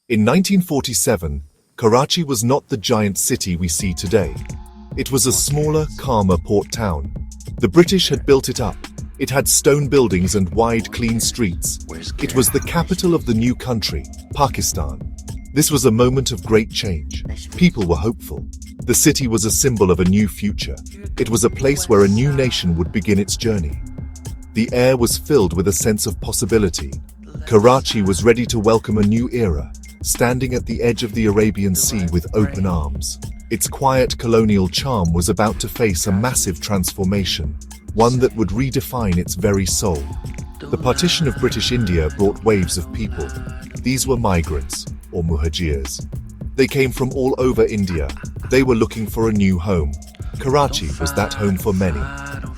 In 1947, Karachi was not the giant city we see today. It was a smaller, calmer port town. The British had built it up. It had stone buildings and wide, clean streets. It was the capital of the new country, Pakistan. This was a moment of great change. People were hopeful. The city was a symbol of a new future. It was a place where a new nation would begin its journey. The air was filled with a sense of possibility. Karachi was ready to welcome a new era, standing at the edge of the Arabian Sea with open arms. Its quiet colonial charm was about to face a massive transformation, one that would redefine its very soul. The partition of British India brought waves of people. These were migrants, or muhajirs. They came from all over India. They were looking for a new home. Karachi was that home for many.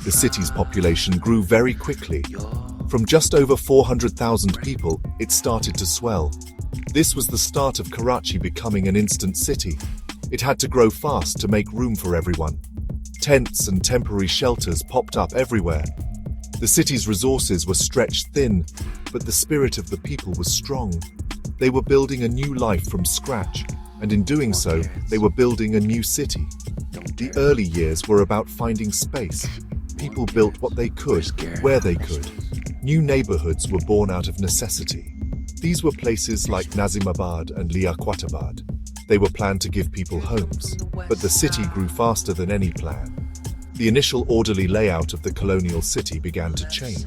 The city's population grew very quickly. From just over 400,000 people, it started to swell. This was the start of Karachi becoming an instant city. It had to grow fast to make room for everyone. Tents and temporary shelters popped up everywhere. The city's resources were stretched thin, but the spirit of the people was strong. They were building a new life from scratch, and in doing so, they were building a new city. The early years were about finding space. People built what they could, where they could. New neighborhoods were born out of necessity. These were places like Nazimabad and Liaquatabad. They were planned to give people homes, but the city grew faster than any plan. The initial orderly layout of the colonial city began to change.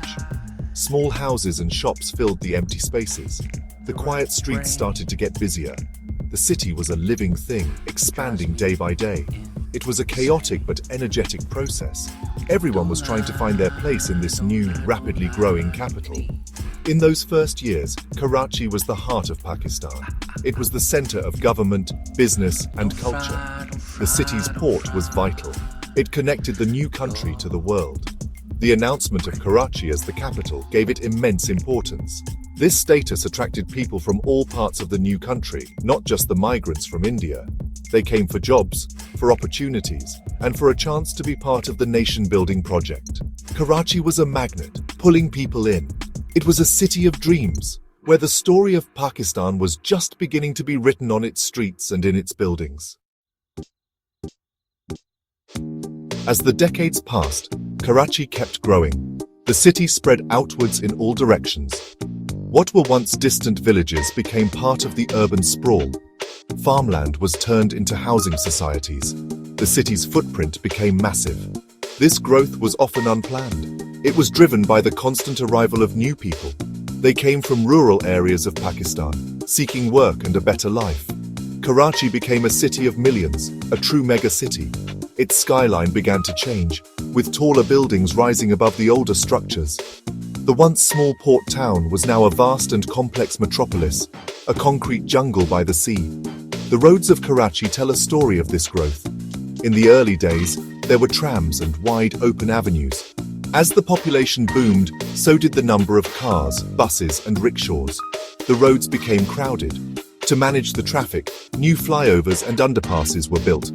Small houses and shops filled the empty spaces. The quiet streets started to get busier. The city was a living thing, expanding day by day. It was a chaotic but energetic process. Everyone was trying to find their place in this new, rapidly growing capital. In those first years, Karachi was the heart of Pakistan. It was the center of government, business, and culture. The city's port was vital. It connected the new country to the world. The announcement of Karachi as the capital gave it immense importance. This status attracted people from all parts of the new country, not just the migrants from India. They came for jobs, for opportunities, and for a chance to be part of the nation-building project. Karachi was a magnet, pulling people in. It was a city of dreams, where the story of Pakistan was just beginning to be written on its streets and in its buildings. As the decades passed, Karachi kept growing. The city spread outwards in all directions. What were once distant villages became part of the urban sprawl. Farmland was turned into housing societies. The city's footprint became massive. This growth was often unplanned. It was driven by the constant arrival of new people. They came from rural areas of Pakistan, seeking work and a better life. Karachi became a city of millions, a true mega-city. Its skyline began to change, with taller buildings rising above the older structures. The once small port town was now a vast and complex metropolis, a concrete jungle by the sea. The roads of Karachi tell a story of this growth. In the early days, there were trams and wide open avenues. As the population boomed, so did the number of cars, buses, and rickshaws. The roads became crowded. To manage the traffic, new flyovers and underpasses were built.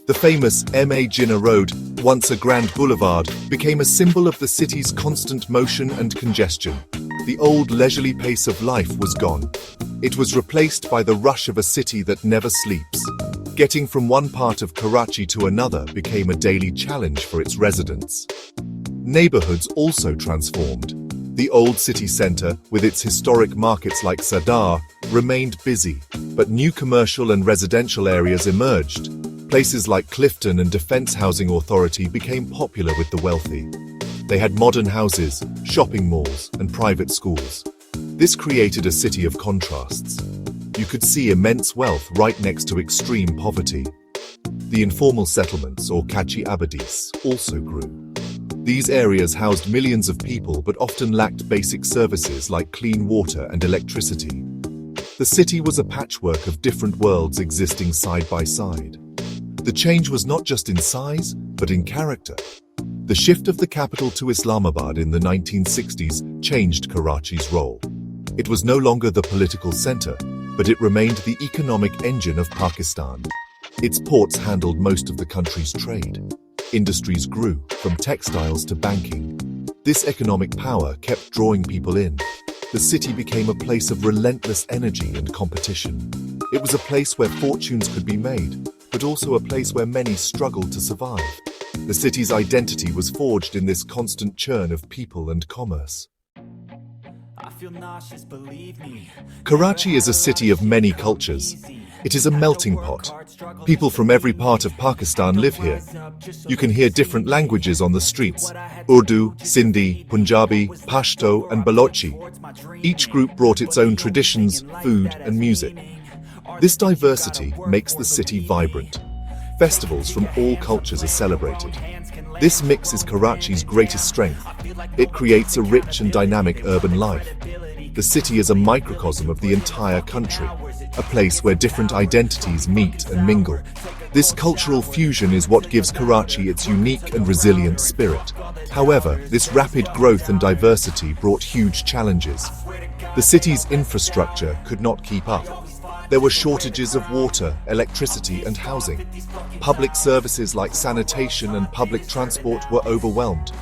The famous Ma Jinnah Road, once a grand boulevard, became a symbol of the city's constant motion and congestion. The old leisurely pace of life was gone. It was replaced by the rush of a city that never sleeps. Getting from one part of Karachi to another became a daily challenge for its residents. Neighborhoods also transformed. The old city center, with its historic markets like Sadar, remained busy, but new commercial and residential areas emerged. Places like Clifton and Defense Housing Authority became popular with the wealthy. They had modern houses, shopping malls, and private schools. This created a city of contrasts. You could see immense wealth right next to extreme poverty. The informal settlements, or Kachi Abadis, also grew. These areas housed millions of people but often lacked basic services like clean water and electricity. The city was a patchwork of different worlds existing side by side. The change was not just in size, but in character. The shift of the capital to Islamabad in the 1960s changed Karachi's role. It was no longer the political center, but it remained the economic engine of Pakistan. Its ports handled most of the country's trade. Industries grew, from textiles to banking. This economic power kept drawing people in. the city became a place of relentless energy and competition. It was a place where fortunes could be made, but also a place where many struggled to survive. The city's identity was forged in this constant churn of people and commerce. Karachi is a city of many cultures. It is a melting pot. People from every part of Pakistan live here. You can hear different languages on the streets: Urdu, Sindhi, Punjabi, Pashto, and Balochi. Each group brought its own traditions, food, and music. This diversity makes the city vibrant. Festivals from all cultures are celebrated. This mix is Karachi's greatest strength. It creates a rich and dynamic urban life. The city is a microcosm of the entire country, a place where different identities meet and mingle. This cultural fusion is what gives Karachi its unique and resilient spirit. However, this rapid growth and diversity brought huge challenges. The city's infrastructure could not keep up. There were shortages of water, electricity, and housing. Public services like sanitation and public transport were overwhelmed.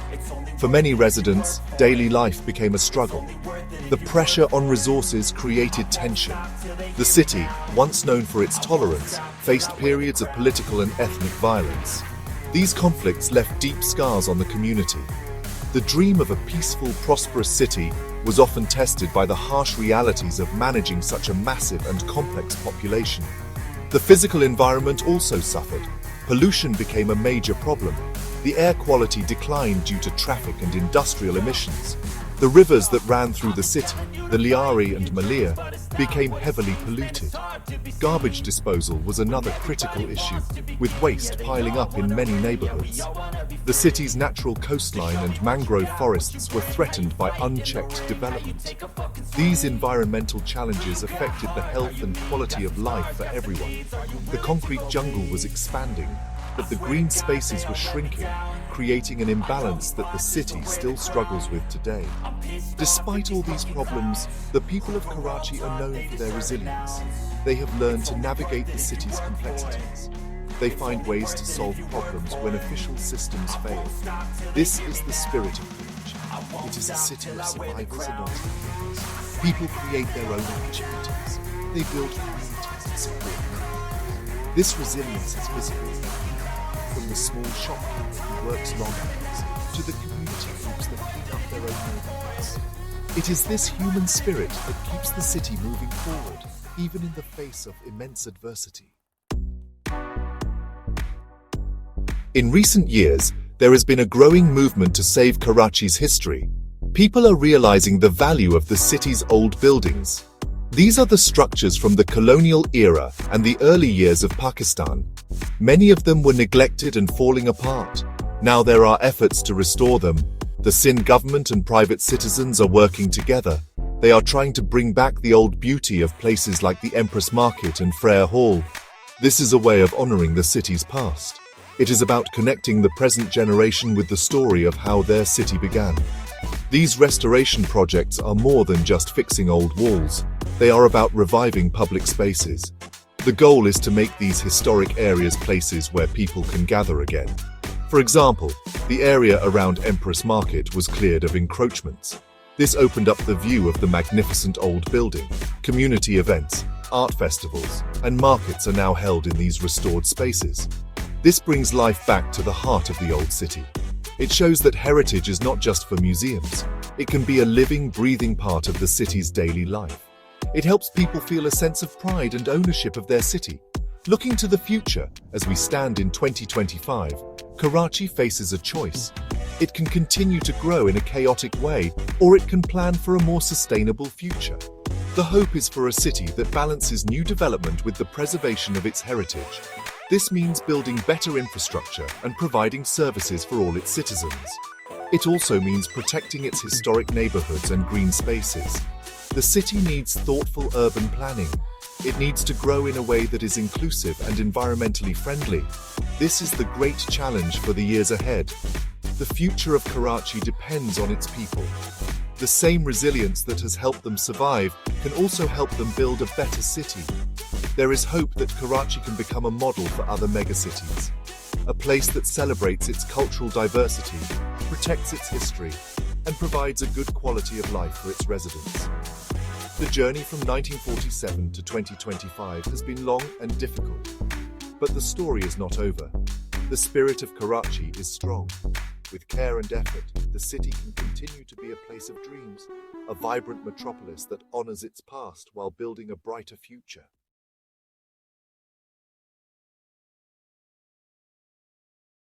For many residents, daily life became a struggle. The pressure on resources created tension. The city, once known for its tolerance, faced periods of political and ethnic violence. These conflicts left deep scars on the community. The dream of a peaceful, prosperous city was often tested by the harsh realities of managing such a massive and complex population. The physical environment also suffered. Pollution became a major problem. The air quality declined due to traffic and industrial emissions. The rivers that ran through the city, the Liari and Malia, became heavily polluted. Garbage disposal was another critical issue, with waste piling up in many neighborhoods. The city's natural coastline and mangrove forests were threatened by unchecked development. These environmental challenges affected the health and quality of life for everyone. The concrete jungle was expanding, but the green spaces were shrinking, creating an imbalance that the city still struggles with today. Despite all these problems, the people of Karachi are known for their resilience. They have learned to navigate the city's complexities. They find ways to solve problems when official systems fail. This is the spirit of Karachi. It is a city of survivors and entrepreneurs. People create their own opportunities. They build communities and support them. This resilience is visible everywhere. From the small shopkeeper who works long hours to the community groups that clean up their own neighborhoods. It is this human spirit that keeps the city moving forward, even in the face of immense adversity. In recent years, there has been a growing movement to save Karachi's history. People are realizing the value of the city's old buildings. These are the structures from the colonial era and the early years of Pakistan. Many of them were neglected and falling apart. Now there are efforts to restore them. The Sindh government and private citizens are working together. They are trying to bring back the old beauty of places like the Empress Market and Frere Hall. This is a way of honoring the city's past. It is about connecting the present generation with the story of how their city began. These restoration projects are more than just fixing old walls. They are about reviving public spaces. The goal is to make these historic areas places where people can gather again. For example, the area around Empress Market was cleared of encroachments. This opened up the view of the magnificent old building. Community events, art festivals, and markets are now held in these restored spaces. This brings life back to the heart of the old city. It shows that heritage is not just for museums. It can be a living, breathing part of the city's daily life. It helps people feel a sense of pride and ownership of their city. Looking to the future, as we stand in 2025, Karachi faces a choice. It can continue to grow in a chaotic way, or it can plan for a more sustainable future. The hope is for a city that balances new development with the preservation of its heritage. This means building better infrastructure and providing services for all its citizens. It also means protecting its historic neighborhoods and green spaces. The city needs thoughtful urban planning. It needs to grow in a way that is inclusive and environmentally friendly. This is the great challenge for the years ahead. The future of Karachi depends on its people. The same resilience that has helped them survive can also help them build a better city. There is hope that Karachi can become a model for other megacities, a place that celebrates its cultural diversity, protects its history, and provides a good quality of life for its residents. The journey from 1947 to 2025 has been long and difficult, but the story is not over. The spirit of Karachi is strong. With care and effort, the city can continue to be a place of dreams, a vibrant metropolis that honors its past while building a brighter future.